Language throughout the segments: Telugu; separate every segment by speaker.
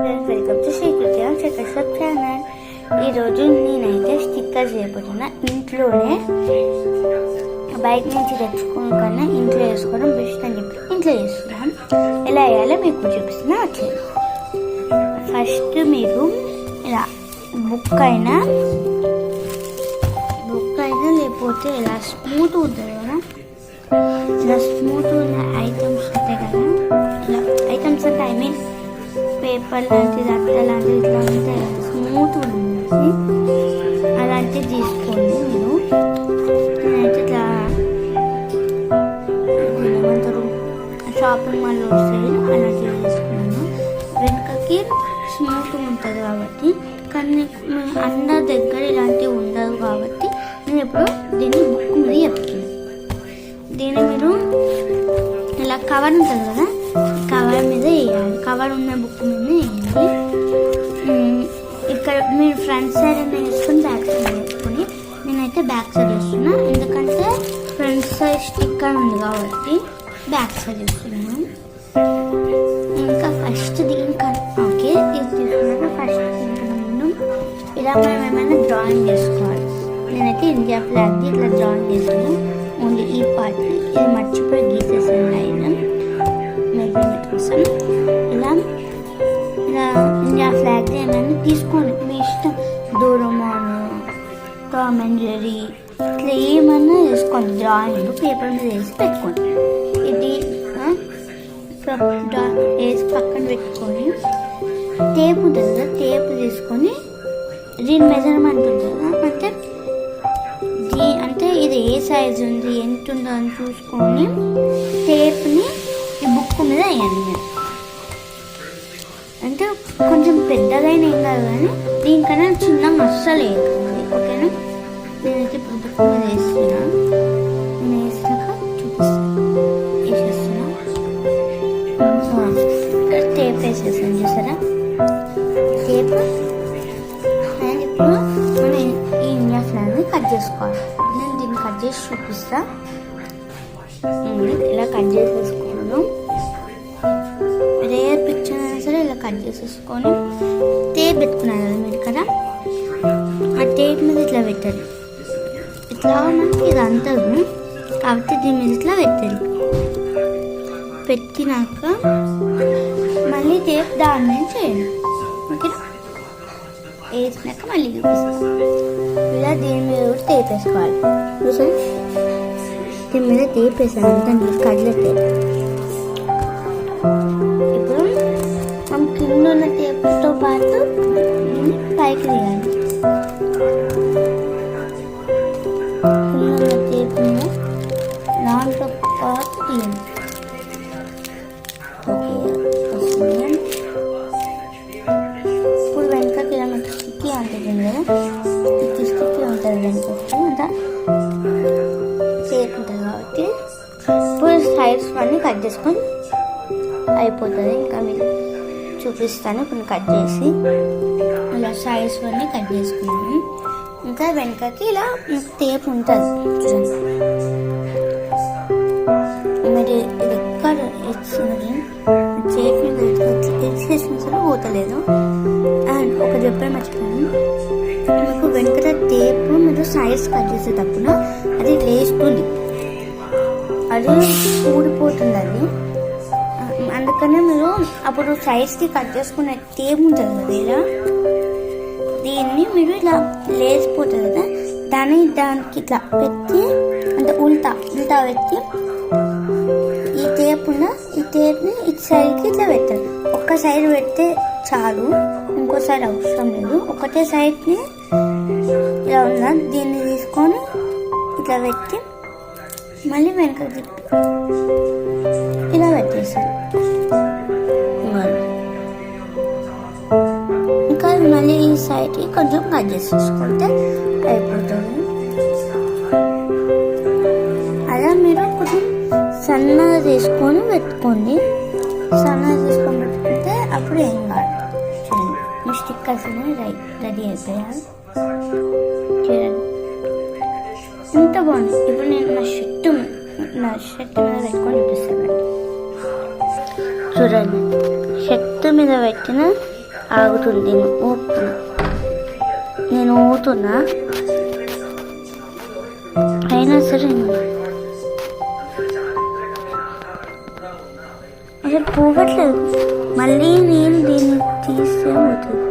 Speaker 1: Friends, welcome to Srikriti Srikrishna channel. ఈరోజు నేనైతే స్టిక్కర్ చేయబోతున్నా. ఇంట్లోనే బయట నుంచి తెచ్చుకోవడం కన్నా ఇంట్లో వేసుకోవడం బెస్ట్ అని చెప్పి ఇంట్లో చేస్తున్నాను. ఎలా వేయాలో మీకు చూపిస్తున్నా. అట్లే ఫస్ట్ మీరు ఇలా బుక్ అయినా లేకపోతే ఇలా స్మూత్ ఉంటుంది కదా, ఇలా స్మూత్ ఉన్న ఐటమ్స్ ఉంటాయి కదా, ఇలా ఐటమ్స్ అంటే ఐ మీన్ పేపర్ లాంటిది, అట్ట లాంటిది, ఇట్లా ఉంటాయి కదా, స్మూత్ ఉంటుంది. అలాంటివి తీసుకోండి. నేనైతే ఇట్లా ఏమంటారు షాపింగ్ మాల్లో వస్తాయి, అలాంటివి తీసుకున్నాను. వెనుకకి స్మూత్ ఉంటుంది కాబట్టి, కానీ అందరి దగ్గర ఇలాంటివి ఉండదు కాబట్టి నేను ఇప్పుడు దీన్ని బుక్ మీద చెప్తున్నాను. దీన్ని మీరు ఇలా కవర్ ఉంటుంది కదా, కవర్ మీద వేయాలి. కవర్ ఉన్న బుక్ మీద వేయాలి. ఇక్కడ మీరు ఫ్రంట్ సైడ్ అయినా వేసుకొని బ్యాక్ సైడ్ వేసుకొని, నేనైతే బ్యాక్ సైడ్ వేస్తున్నా ఎందుకంటే ఫ్రంట్ సైడ్ స్టిక్కర్ ఉంది కాబట్టి బ్యాక్ సైడ్ వేస్తున్నాను. ఇంకా ఫస్ట్ దీనికన్నా ఓకే ఇది తీసుకున్నాక ఫస్ట్ దీనికన్నా ముందు ఇలా మనం ఏమైనా డ్రాయింగ్ చేసుకోవాలి. నేనైతే ఇండియా ఫ్లాగ్ది ఇట్లా డ్రాయింగ్ చేసాను. ఓన్లీ ఈ పార్ట్ ఇది మర్చిపోయి గీసేసాను లైన్ మెజర్మెంట్ కోసం. ఇలా ఇండియా ఫ్లాగ్ ఏమైనా తీసుకోండి, మీ ఇష్టం. డోరేమాన్, టామ్ అండ్ జెర్రీ ఇట్లా ఏమన్నా తీసుకోండి. డ్రాయింగ్ పేపర్ మీద వేసి పెట్టుకోండి. ఇది వేసి పక్కన పెట్టుకొని టేప్ ఉంటుంది కదా, టేప్ తీసుకొని దీని మెజర్మెంట్ ఉంటుంది కదా, అంటే ఇది ఏ సైజు ఉంది ఎంత ఉందో అని చూసుకొని టేప్ని ఈ బుక్ మీద వేయండి. అంటే కొంచెం పెద్దగా ఏం కాదు, కానీ దీనికన్నా చిన్నగా అస్సలు వేయకండి. ఓకేనా? నేనైతే ఇప్పుడు బుక్ మీద వేస్తున్నా. నేను వేసాక చూపిస్తాను. వేసేస్తున్నా. టేప్ వేసేసాను, చూసారా టేప్. అండ్ ఇప్పుడు మనం ఈ ఇండియా ఫ్లాగ్ని కట్ చేసుకోవాలి. నేను దీన్ని కట్ చేసి చూపిస్తా. ఇలా కట్ చేసేసుకోవడం, రేర్ పిక్చర్ అయినా సరే ఇలా కట్ చేసేసుకొని టేప్ పెట్టుకున్నారు కదా మీరు కదా, ఆ టేప్ మీద ఇట్లా పెట్టాలి. ఇట్లా మనకి ఇది అంతదు కాబట్టి దీని మీద ఇట్లా పెట్టాలి. పెట్టినాక మళ్ళీ టేప్ దాని మీద చేయండి. ఓకేనా? వేసినాక మళ్ళీ చూపిస్తాం. ఇలా దీని మీద కూడా టేప్ వేసుకోవాలి. చూసాం, దీని మీద టేప్ వేసాను, దాన్ని కడలే. ఇప్పుడు మనం కింద ఉన్న టేప్తో పాటు పైకి తీయాలి. కింద ఉన్న టేప్ మీద దాంతో పాటు తీయాలి. ఇప్పుడు వెనకకి ఇలా మనకి స్టిక్కీ ఉంటుంది కదా, స్టిక్కీ ఉంటుంది వెనకకి, అంతా టేప్ ఉంటుంది కాబట్టి ఇప్పుడు సైడ్స్ అన్నీ కట్ చేసుకొని అయిపోతుంది. ఇంకా మీరు చూపిస్తాను. ఇప్పుడు కట్ చేసి ఇలా సైడ్స్ అన్నీ కట్ చేసుకున్నాను. ఇంకా వెనకకి ఇలా టేప్ ఉంటుంది చూడండి. మీరు ఇది ఎక్కడ ఇచ్చినది టేప్ చేసిన సరే పోతలేదు. అండ్ ఒక చెప్పే మర్చిపోయాను, మీకు వెనక టేప్ మీరు సైడ్స్ కట్ చేసేటప్పుడు అది లేస్తుంది, అది ఊడిపోతుంది. అది అందుకనే మీరు అప్పుడు సైడ్స్కి కట్ చేసుకునే టేప్ ఉంటుంది కదా, ఇలా దీన్ని మీరు ఇలా లేచిపోతుంది కదా, దానికి ఇట్లా పెట్టి అంటే ఉల్టా పెట్టి ఈ టేప్ని ఇటు సైడ్కి ఇట్లా పెట్టాలి. ఒక్క సైడ్ పెడితే చాలు, ఇంకో సైడ్ అవసరం లేదు. ఒకటే సైడ్ని ఇలా ఉందా దీన్ని తీసుకొని ఇట్లా పెట్టి మళ్ళీ వెనక తిప్పి ఇలా పెట్టేసాను. ఇంకా మళ్ళీ ఈ సైడ్కి కొంచెం కట్ చేసేసుకుంటే అయిపోతుంది. అలా మీరు కొంచెం సన్నగా తీసుకొని పెట్టుకోండి. సన్నగా తీసుకొని పెట్టుకుంటే అప్పుడు ఏం కాదు. చూడండి, మీ స్టిక్కర్స్ రెడీ అయిపోయాయి. చూడండి ఎంత బాగుంది. ఇప్పుడు నేను నా షర్ట్ మీద పెట్టుకొని చూపిస్తాను. చూడండి, షర్ట్ మీద పెట్టిన ఆగుతుంది, నేను ఊతున్నా అయినా సరే అసలు పోగట్లేదు. మళ్ళీ నేను దీన్ని తీస్తే పోతుంది.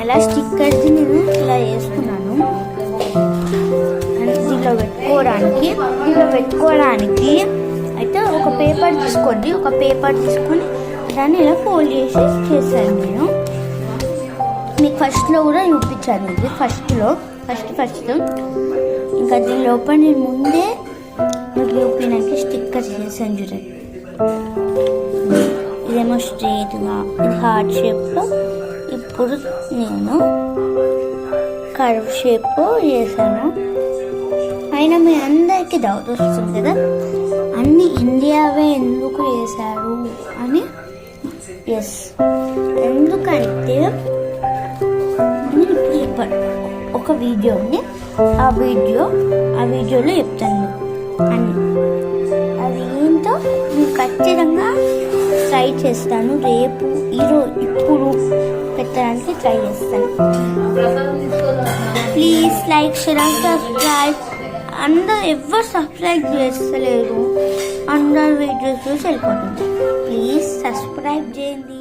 Speaker 1: అలా స్టిక్కర్ది నేను ఇలా వేసుకున్నాను. దీంట్లో పెట్టుకోవడానికి అయితే ఒక పేపర్ తీసుకోండి. ఒక పేపర్ తీసుకొని దాన్ని ఇలా ఫోల్డ్ చేసి చేశాను నేను. మీకు ఫస్ట్లో కూడా చూపించాను. ఇది ఫస్ట్ ఇంకా దీని లోపల నేను ముందే మీకు చూపించడానికి స్టిక్కర్ చేశాను చూడండి. ఇదేమో స్ట్రైట్గా, ఇది హార్ట్ షేప్లో. ఇప్పుడు నేను కర్వ్ షేప్ చేశాను. అయినా మీ అందరికీ డౌట్ వస్తుంది కదా, అన్ని ఇండియావే ఎందుకు చేశారు అని. ఎస్, ఎందుకంటే నేను ఇప్పుడు ఒక వీడియో ఉంది, ఆ వీడియోలో చెప్తాను అని. అది ఏంటో నేను ఖచ్చితంగా ట్రై చేస్తాను. రేపు ఇప్పుడు పెట్టడానికి ట్రై చేస్తాను. Please like, share and subscribe. అందరు ఎవరు సబ్స్క్రైబ్ చేస్తలేరు, అందరు వీడియోస్ చూసి వెళ్ళిపోతుంది. ప్లీజ్ సబ్స్క్రైబ్ చేయండి.